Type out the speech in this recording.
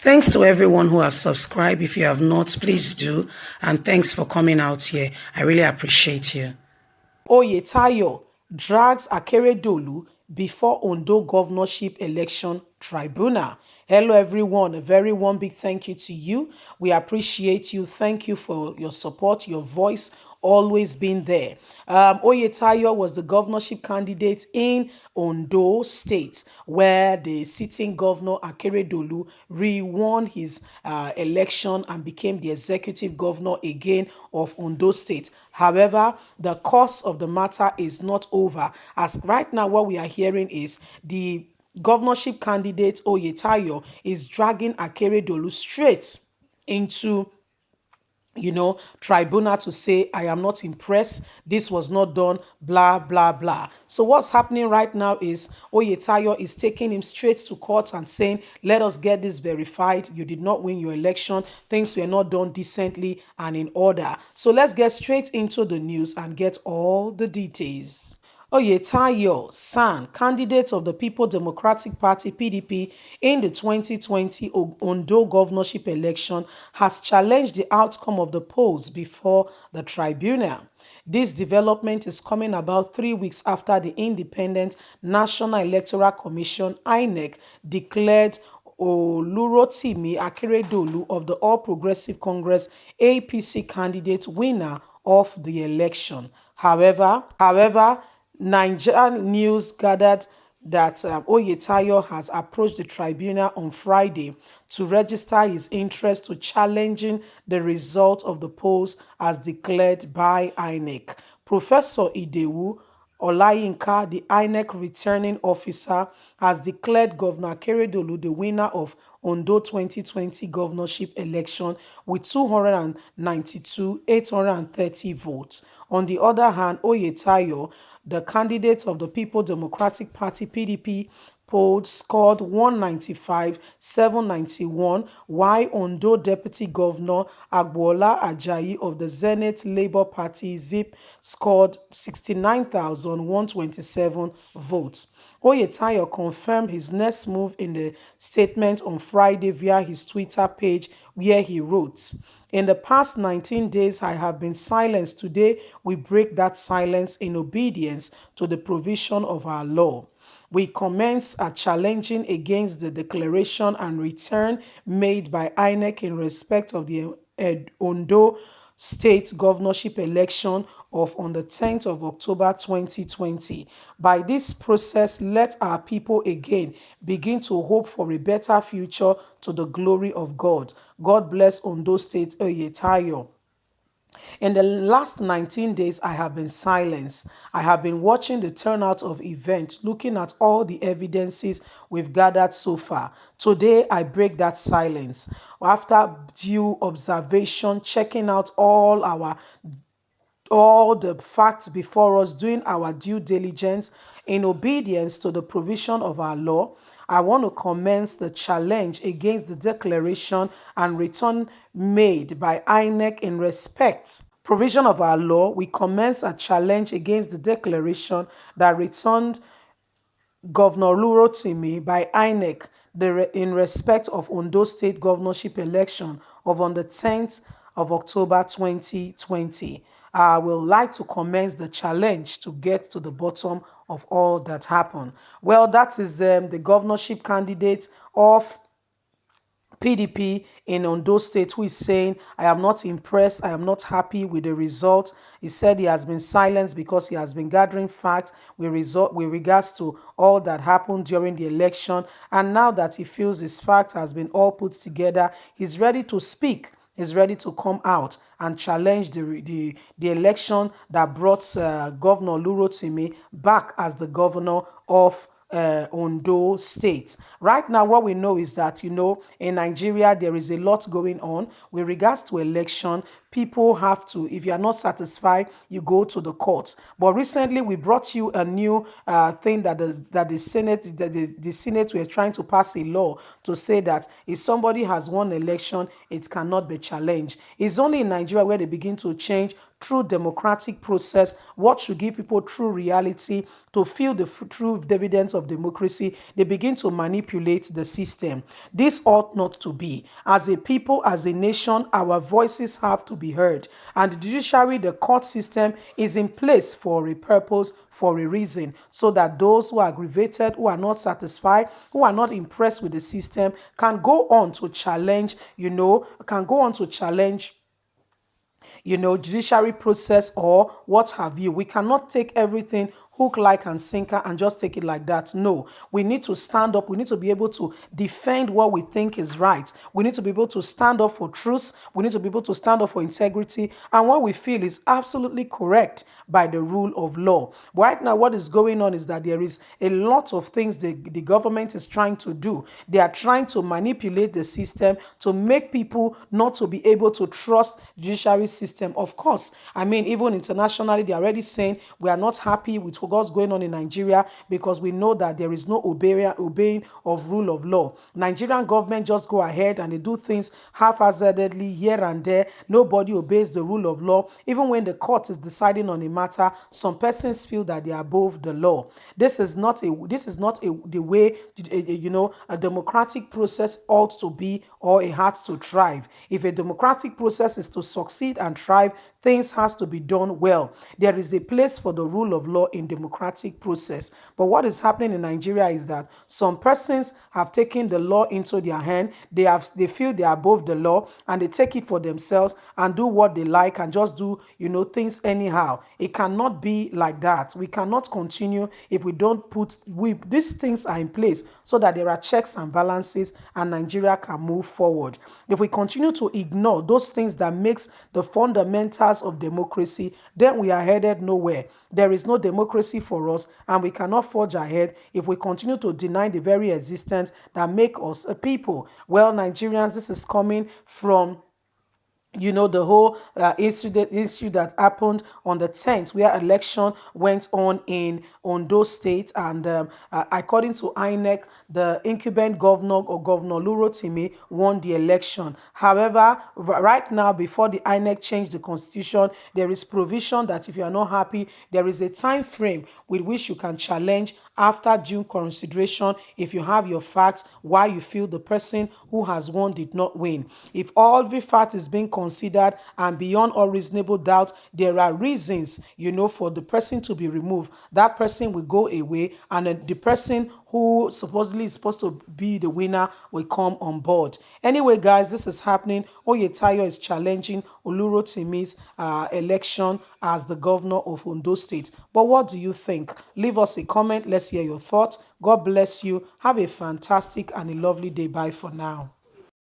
Thanks to everyone who have subscribed. If you have not, please do. And thanks for coming out here. I really appreciate you. Oyetayo drags Akeredolu before Ondo governorship election tribunal. Hello, everyone. A very warm big thank you to you. We appreciate you. Thank you for your support, your voice always been there. Oyetayo was the governorship candidate in Ondo State, where the sitting governor Akeredolu re-won his election and became the executive governor again of Ondo State. However, the course of the matter is not over, as right now what we are hearing is the governorship candidate Oyetayo is dragging Akeredolu straight into tribunal to say, I am not impressed, this was not done, blah, blah, blah. So what's happening right now is Oyetayo is taking him straight to court and saying, let us get this verified. You did not win your election. Things were not done decently and in order. So let's get straight into the news and get all the details. Oyetayo San, candidate of the People Democratic Party (PDP) in the 2020 Ondo governorship election, has challenged the outcome of the polls before the tribunal. This development is coming about 3 weeks after the Independent National Electoral Commission (INEC) declared Olurotimi Akeredolu of the All Progressive Congress (APC) candidate winner of the election. However, Nigerian news gathered that Oyetayo has approached the tribunal on Friday to register his interest to challenging the result of the polls as declared by INEC. Professor Idewu Olayinka, the INEC returning officer, has declared Governor Akeredolu the winner of Ondo 2020 governorship election with 292,830 votes. On the other hand, Oyetayo, the candidate of the People Democratic Party (PDP), polled scored 195,791, while Ondo Deputy Governor Agboola Ajayi of the Zenith Labour Party (ZIP) scored 69,127 votes. Oyetayo confirmed his next move in the statement on Friday via his Twitter page, where he wrote, "In the past 19 days, I have been silenced. Today, we break that silence in obedience to the provision of our law. We commence a challenging against the declaration and return made by INEC in respect of the Ondo State governorship election on the 10th of October 2020. By this process, let our people again begin to hope for a better future to the glory of God. God bless Ondo State, Oyetayo. In the last 19 days, I have been silenced. I have been watching the turnout of events, looking at all the evidences we've gathered so far. Today, I break that silence. After due observation, checking out all the facts before us, doing our due diligence in obedience to the provision of our law, I want to commence the challenge against the declaration and return made by INEC in respect provision of our law. We commence a challenge against the declaration that returned Governor Olurotimi by INEC in respect of Ondo State governorship election on the 10th of October 2020. I would like to commence the challenge to get to the bottom of all that happened. Well, that is the governorship candidate of PDP in Ondo State, who is saying, I am not impressed, I am not happy with the result. He said he has been silenced because he has been gathering facts with regards to all that happened during the election. And now that he feels his facts has been all put together, he's ready to speak. He's ready to come out and challenge the election that brought Governor Olurotimi back as the governor of Ondo State. Right now, what we know is that, in Nigeria, there is a lot going on with regards to election. people have to, if you are not satisfied, you go to the courts. But recently, we brought you a new thing that the Senate were trying to pass a law to say that if somebody has won election, it cannot be challenged. It's only in Nigeria where they begin to change through democratic process, what should give people true reality to feel the true dividends of democracy. They begin to manipulate the system. This ought not to be. As a people, as a nation, our voices have to be heard. And the judiciary, the court system is in place for a purpose, for a reason, so that those who are aggravated, who are not satisfied, who are not impressed with the system can go on to challenge, can go on to challenge judiciary process or what have you. We cannot take everything hook, like, and sinker and just take it like that. No, we need to stand up. We need to be able to defend what we think is right. We need to be able to stand up for truth. We need to be able to stand up for integrity and what we feel is absolutely correct by the rule of law. Right now, what is going on is that there is a lot of things the government is trying to do. They are trying to manipulate the system to make people not to be able to trust the judiciary system. Of course, I mean, even internationally, they are already saying we are not happy with what's going on in Nigeria because we know that there is no obeying of rule of law. Nigerian government just go ahead and they do things haphazardly here and there. Nobody obeys the rule of law. Even when the court is deciding on a matter, some persons feel that they are above the law. This is not the way a democratic process ought to be or it has to thrive. If a democratic process is to succeed and thrive, things has to be done well. There is a place for the rule of law in democratic process. But what is happening in Nigeria is that some persons have taken the law into their hand. They feel they are above the law and they take it for themselves and do what they like and just do things anyhow. It cannot be like that. We cannot continue if we don't these things are in place so that there are checks and balances and Nigeria can move forward. If we continue to ignore those things that makes the fundamentals of democracy, then we are headed nowhere. There is no democracy for us and we cannot forge ahead if we continue to deny the very existence that make us a people. Well, Nigerians, this is coming from the whole issue that happened on the 10th, where election went on in Ondo State, and according to INEC, the incumbent governor or Governor Lurotimi won the election. However, right now, before the INEC changed the constitution, there is provision that if you are not happy, there is a time frame with which you can challenge after due consideration if you have your facts why you feel the person who has won did not win. If every fact is being considered and beyond all reasonable doubt, there are reasons, for the person to be removed. That person will go away and then the person who supposedly is supposed to be the winner will come on board. Anyway, guys, this is happening. Oyetayo is challenging Olurotimi's election as the governor of Ondo State. But what do you think? Leave us a comment. Let's hear your thoughts. God bless you. Have a fantastic and a lovely day. Bye for now.